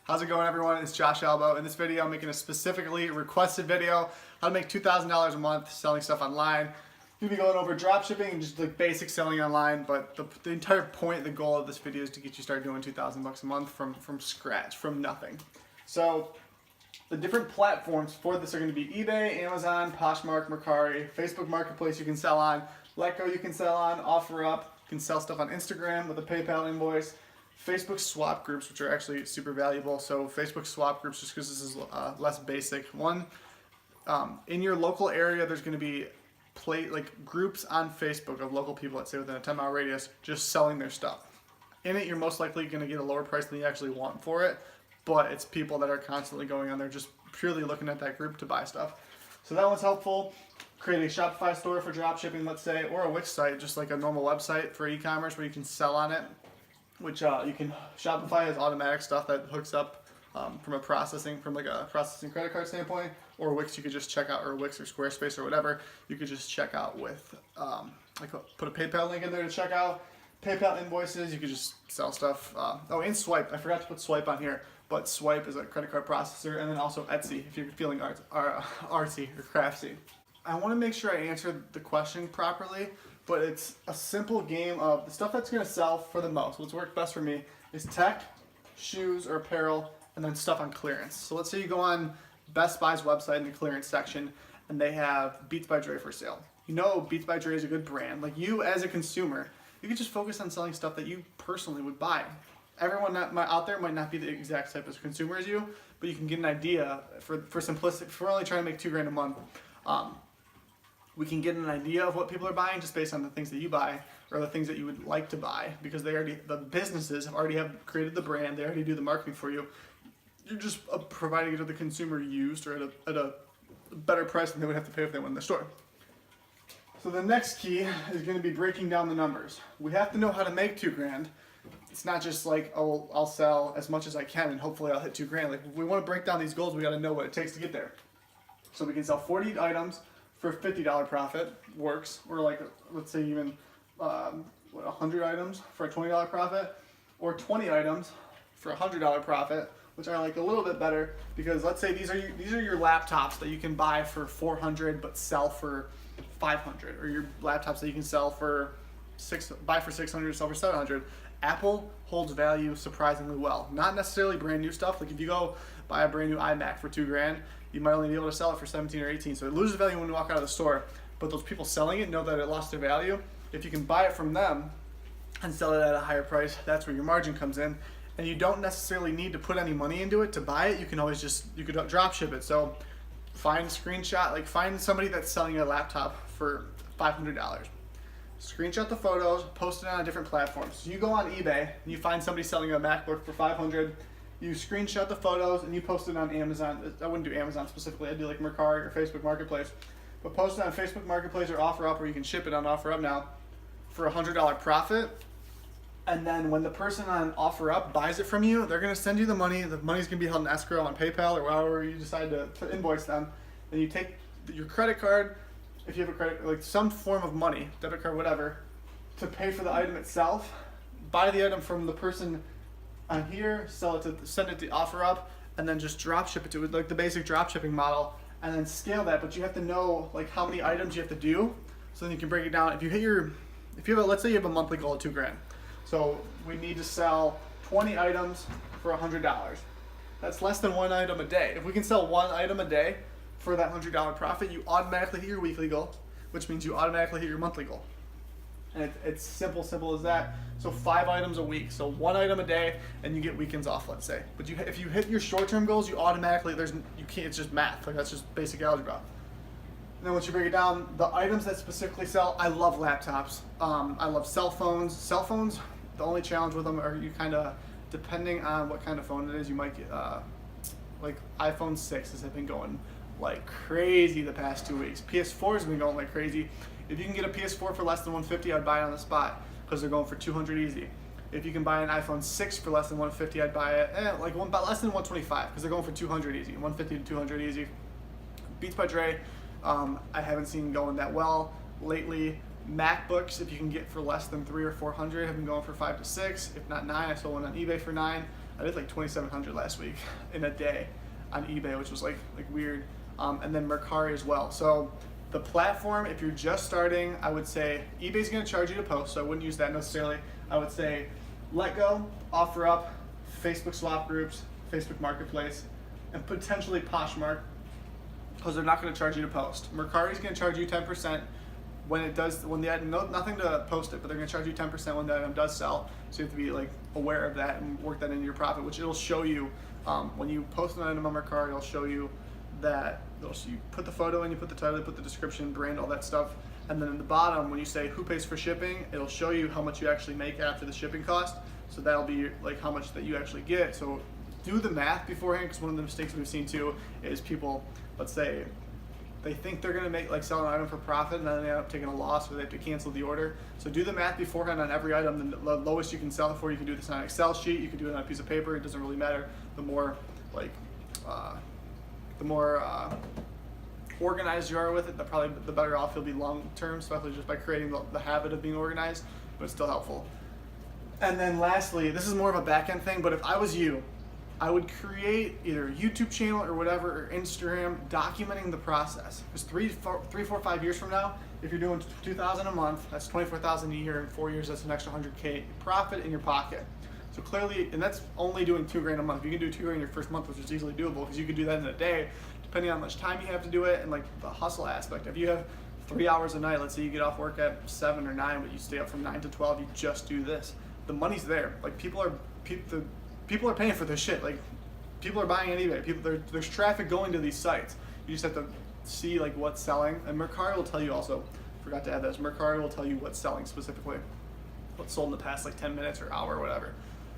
How's it going, everyone? It's Josh Elbow. In this video, I'm making a specifically requested video, how to make $2,000 a month selling stuff online. We'll be going over drop shipping and just like basic selling online, but the entire point, the goal of this video is to get you started doing 2,000 bucks a month from scratch, from nothing. So the different platforms for this are going to be eBay, Amazon, Poshmark, Mercari, Facebook Marketplace you can sell on, Letgo you can sell on, OfferUp, you can sell stuff on Instagram with a PayPal invoice, Facebook swap groups, which are actually super valuable. So Facebook swap groups, just because this is less basic. One, in your local area, there's going to be groups on Facebook of local people, let's say within a 10-mile radius, just selling their stuff. In it, you're most likely going to get a lower price than you actually want for it, but it's people that are constantly going on there just purely looking at that group to buy stuff. So that one's helpful. Create a Shopify store for drop shipping, let's say, or a Wix site, just like a normal website for e-commerce where you can sell on it. Which Shopify has automatic stuff that hooks up from a processing credit card standpoint, or Wix you could just check out, or Wix or Squarespace or whatever, you could just check out with, put a PayPal link in there to check out, PayPal invoices, you could just sell stuff. And Swipe, I forgot to put Swipe on here, but Swipe is a credit card processor, and then also Etsy if you're feeling artsy or craftsy. I want to make sure I answered the question properly, but it's a simple game of the stuff that's going to sell for the most. What's worked best for me is tech, shoes or apparel, and then stuff on clearance. So let's say you go on Best Buy's website in the clearance section and they have Beats by Dre for sale. You know Beats by Dre is a good brand. Like, you as a consumer, you can just focus on selling stuff that you personally would buy. Everyone out there might not be the exact type of consumer as you, but you can get an idea for simplicity. If we're only trying to make $2,000 a month, we can get an idea of what people are buying just based on the things that you buy or the things that you would like to buy, because the businesses have created the brand, they already do the marketing for you. You're just providing it to the consumer used or at a better price than they would have to pay if they went in the store. So the next key is going to be breaking down the numbers. We have to know how to make $2,000. It's not just like, oh, I'll sell as much as I can and hopefully I'll hit $2,000. Like, if we want to break down these goals, we got to know what it takes to get there. So we can sell 40 items for a $50 profit, works, or like, let's say even 100 items for a $20 profit, or 20 items for a $100 profit, which I like a little bit better, because let's say these are your laptops that you can buy for $400 but sell for $500, or your laptops that you can sell for buy for $600, sell for $700. Apple holds value surprisingly well. Not necessarily brand new stuff. Like, if you go buy a brand new iMac for $2,000, you might only be able to sell it for 17 or 18. So it loses value when you walk out of the store. But those people selling it know that it lost their value. If you can buy it from them and sell it at a higher price, that's where your margin comes in. And you don't necessarily need to put any money into it to buy it. You can always you could drop ship it. So find somebody that's selling a laptop for $500. Screenshot the photos, post it on a different platform. So you go on eBay and you find somebody selling a MacBook for $500. You screenshot the photos and you post it on Amazon. I wouldn't do Amazon specifically. I'd do like Mercari or Facebook Marketplace. But post it on Facebook Marketplace or OfferUp, or you can ship it on OfferUp now for a $100 profit. And then when the person on OfferUp buys it from you, they're going to send you the money. The money's going to be held in escrow on PayPal or however you decide to invoice them. Then you take your credit card, if you have a credit, like some form of money, debit card, whatever, to pay for the item itself. Buy the item from the person on here, send it to OfferUp, and then just drop ship it to it, like the basic drop shipping model, and then scale that. But you have to know like how many items you have to do, so then you can break it down. Let's say you have a monthly goal of $2,000, so we need to sell 20 items for $100. That's less than one item a day. If we can sell one item a day for that $100 profit, you automatically hit your weekly goal, which means you automatically hit your monthly goal. And it's simple as that. So 5 items a week, so 1 item a day, and you get weekends off, let's say. But if you hit your short-term goals, you automatically it's just math. Like, that's just basic algebra. And then once you break it down, the items that specifically sell, I love laptops. I love cell phones. Cell phones, the only challenge with them are you kind of, depending on what kind of phone it is, you might get like iPhone 6s have been going like crazy the past 2 weeks. PS4s have been going like crazy. If you can get a PS4 for less than $150, I'd buy it on the spot because they're going for $200 easy. If you can buy an iPhone 6 for less than $150, I'd buy it less than $125 because they're going for $200 easy, $150 to $200 easy. Beats by Dre, I haven't seen going that well lately. MacBooks, if you can get for less than $300 or $400, have been going for $5 to $6, if not $9. I sold one on eBay for $9. I did like 2,700 last week in a day on eBay, which was like weird. And then Mercari as well. So the platform, if you're just starting, I would say eBay's gonna charge you to post, so I wouldn't use that necessarily. I would say Letgo, OfferUp, Facebook swap groups, Facebook Marketplace, and potentially Poshmark, because they're not gonna charge you to post. Mercari's gonna charge you 10% when the item, nothing to post it, but they're gonna charge you 10% when the item does sell. So you have to be like aware of that and work that into your profit, which it'll show you when you post an item on Mercari. It'll show you that you put the photo in, you put the title, you put the description, brand, all that stuff, and then in the bottom when you say who pays for shipping, it'll show you how much you actually make after the shipping cost. So that'll be like how much that you actually get. So do the math beforehand, because one of the mistakes we've seen too is people, let's say, they think they're gonna make sell an item for profit, and then they end up taking a loss, or they have to cancel the order. So do the math beforehand on every item. The lowest you can sell it for, you can do this on an Excel sheet, you can do it on a piece of paper. It doesn't really matter. The more organized you are with it, the better off you'll be long term, especially just by creating the habit of being organized. But it's still helpful. And then lastly, this is more of a back end thing, but if I was you, I would create either a YouTube channel or whatever, or Instagram, documenting the process. Because 3, 4, 5 years from now, if you're doing $2,000 a month, that's $24,000 a year. In 4 years, that's an extra $100K profit in your pocket. So clearly, and that's only doing $2,000 a month. You can do $2,000 your first month, which is easily doable, because you could do that in a day, depending on how much time you have to do it and like the hustle aspect. If you have 3 hours a night, let's say you get off work at 7 or 9, but you stay up from 9 to 12, you just do this. The money's there. Like people are paying for this shit. Like people are buying on eBay. There's traffic going to these sites. You just have to see like what's selling. And Mercari will tell you also. Forgot to add this. Mercari will tell you what's selling specifically, what's sold in the past like 10 minutes or hour or whatever.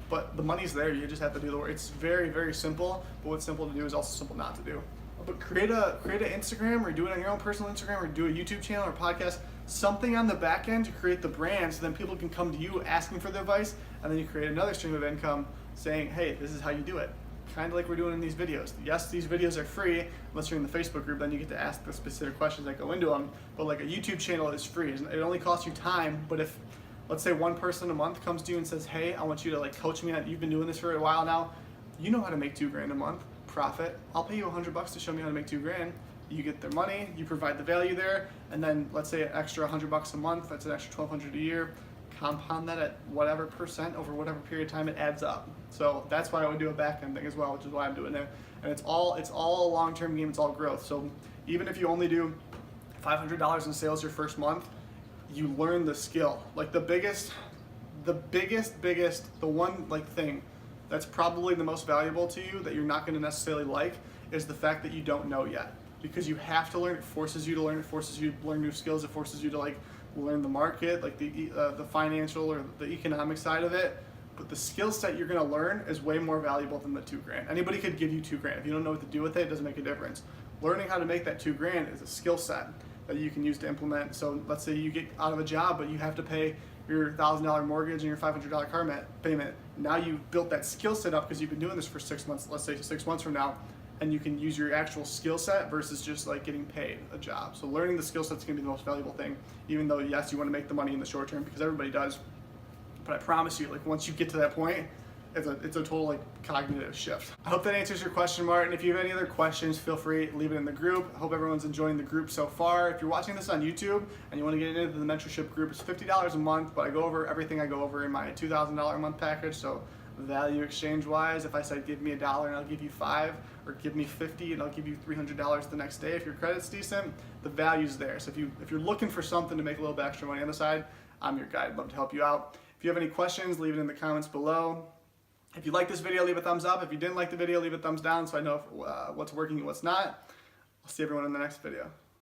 But the money's there. You just have to do the work. It's very, very simple. But what's simple to do is also simple not to do. But create an Instagram, or do it on your own personal Instagram, or do a YouTube channel or podcast, something on the back end to create the brand, so then people can come to you asking for the advice, and then you create another stream of income saying, hey, this is how you do it. Kind of like we're doing in these videos. Yes, these videos are free, unless you're in the Facebook group, then you get to ask the specific questions that go into them. But like a YouTube channel is free. It only costs you time, but if, let's say one person a month comes to you and says, hey, I want you to like coach me on, you've been doing this for a while now, you know how to make $2,000 a month profit. I'll pay you $100 to show me how to make $2,000. You get their money, you provide the value there, and then let's say an extra $100 a month, that's an extra $1,200 a year. Compound that at whatever percent over whatever period of time, it adds up. So that's why I would do a back end thing as well, which is why I'm doing it. And it's all a long-term game, it's all growth. So even if you only do $500 in sales your first month, you learn the skill. Like the biggest, the one like thing that's probably the most valuable to you that you're not gonna necessarily like is the fact that you don't know yet. Because you have to learn, it forces you to learn, it forces you to learn new skills, it forces you to like learn the market, like the financial or the economic side of it. But the skill set you're gonna learn is way more valuable than the $2,000. Anybody could give you $2,000. If you don't know what to do with it, it doesn't make a difference. Learning how to make that $2,000 is a skill set that you can use to implement. So let's say you get out of a job, but you have to pay your $1,000 mortgage and your $500 car payment. Now you've built that skill set up because you've been doing this for 6 months, let's say 6 months from now, and you can use your actual skill set versus just like getting paid a job. So learning the skill set is gonna be the most valuable thing, even though yes, you wanna make the money in the short term because everybody does. But I promise you, like once you get to that point, it's a total like cognitive shift. I hope that answers your question, Martin. If you have any other questions, feel free to leave it in the group. I hope everyone's enjoying the group so far. If you're watching this on YouTube and you want to get into the mentorship group, it's $50 a month, but I go over everything I go over in my $2,000 a month package. So value exchange wise, if I say give me $1 and I'll give you $5, or give me $50 and I'll give you $300 the next day, if your credit's decent, the value's there. So if you're looking for something to make a little bit extra money on the side, I'm your guy. I'd love to help you out. If you have any questions, leave it in the comments below. If you like this video, leave a thumbs up. If you didn't like the video, leave a thumbs down so I know what's working and what's not. I'll see everyone in the next video.